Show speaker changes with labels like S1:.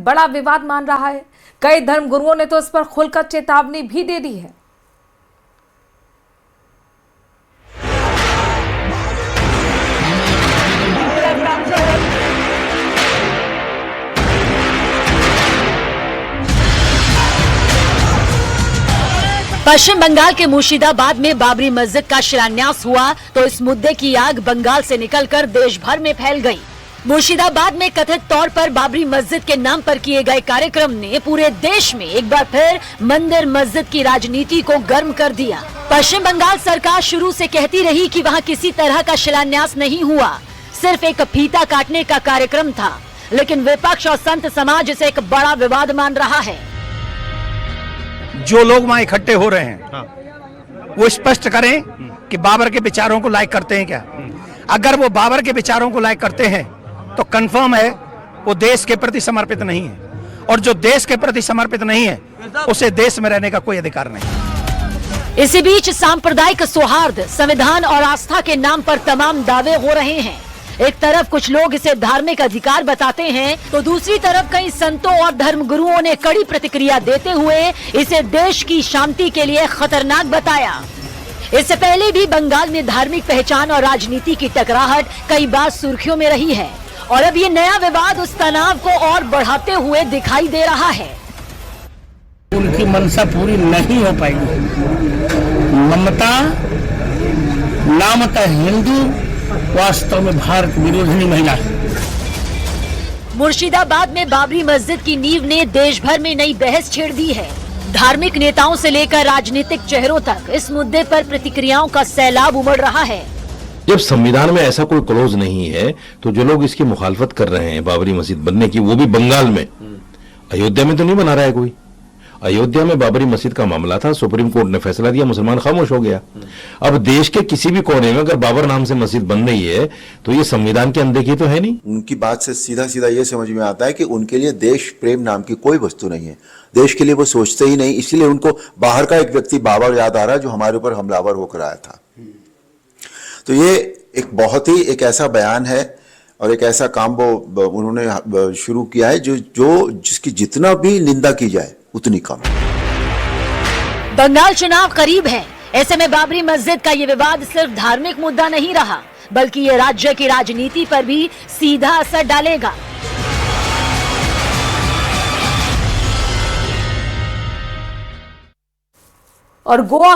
S1: बड़ा विवाद मान रहा है। कई धर्मगुरुओं ने तो इस पर खुलकर चेतावनी भी दे दी है।
S2: पश्चिम बंगाल के मुर्शिदाबाद में बाबरी मस्जिद का शिलान्यास हुआ तो इस मुद्दे की आग बंगाल से निकलकर देश भर में फैल गई। मुर्शिदाबाद में कथित तौर पर बाबरी मस्जिद के नाम पर किए गए कार्यक्रम ने पूरे देश में एक बार फिर मंदिर मस्जिद की राजनीति को गर्म कर दिया। पश्चिम बंगाल सरकार शुरू से कहती रही कि वहां किसी तरह का शिलान्यास नहीं हुआ, सिर्फ एक फीता काटने का कार्यक्रम था, लेकिन विपक्ष और संत समाज इसे एक बड़ा विवाद मान रहा है।
S3: जो लोग वहां इकट्ठे हो रहे हैं वो स्पष्ट करें कि बाबर के विचारों को लाइक करते हैं क्या। अगर वो बाबर के विचारों को लाइक करते हैं तो कंफर्म है वो देश के प्रति समर्पित नहीं है, और जो देश के प्रति समर्पित नहीं है उसे देश में रहने का कोई अधिकार नहीं।
S2: इसी बीच सांप्रदायिक सौहार्द, संविधान और आस्था के नाम पर तमाम दावे हो रहे हैं। एक तरफ कुछ लोग इसे धार्मिक अधिकार बताते हैं तो दूसरी तरफ कई संतों और धर्मगुरुओं ने कड़ी प्रतिक्रिया देते हुए इसे देश की शांति के लिए खतरनाक बताया। इससे पहले भी बंगाल में धार्मिक पहचान और राजनीति की टकराहट कई बार सुर्खियों में रही है, और अब ये नया विवाद उस तनाव को और बढ़ाते हुए दिखाई दे रहा है।
S4: उनकी मंशा पूरी नहीं हो पाएगी। ममता नामतः हिंदू, वास्तव में भारत विरोधी महिला है।
S2: मुर्शिदाबाद में बाबरी मस्जिद की नींव ने देश भर में नई बहस छेड़ दी है। धार्मिक नेताओं से लेकर राजनीतिक चेहरों तक इस मुद्दे पर प्रतिक्रियाओं का सैलाब उमड़ रहा है।
S5: जब संविधान में ऐसा कोई क्लॉज नहीं है तो जो लोग इसकी मुखालफत कर रहे हैं बाबरी मस्जिद बनने की, वो भी बंगाल में, अयोध्या में तो नहीं बना रहा है कोई। अयोध्या में बाबरी मस्जिद का मामला था, सुप्रीम कोर्ट ने फैसला दिया, मुसलमान खामोश हो गया। अब देश के किसी भी कोने में अगर बाबर नाम से मस्जिद बन रही है तो ये संविधान की अनदेखी तो है नहीं।
S6: उनकी बात से सीधा सीधा ये समझ में आता है कि उनके लिए देश प्रेम नाम की कोई वस्तु नहीं है। देश के लिए वो सोचते ही नहीं, इसलिए उनको बाहर का एक व्यक्ति बाबर याद आ रहा है जो हमारे ऊपर हमलावर होकर आया था। तो ये एक बहुत ही एक ऐसा बयान है और एक ऐसा काम वो उन्होंने शुरू किया है जो जिसकी जितना भी निंदा की जाए उतनी कम।
S2: बंगाल चुनाव करीब है, ऐसे में बाबरी मस्जिद का ये विवाद सिर्फ धार्मिक मुद्दा नहीं रहा, बल्कि ये राज्य की राजनीति पर भी सीधा असर डालेगा।
S1: और गोवा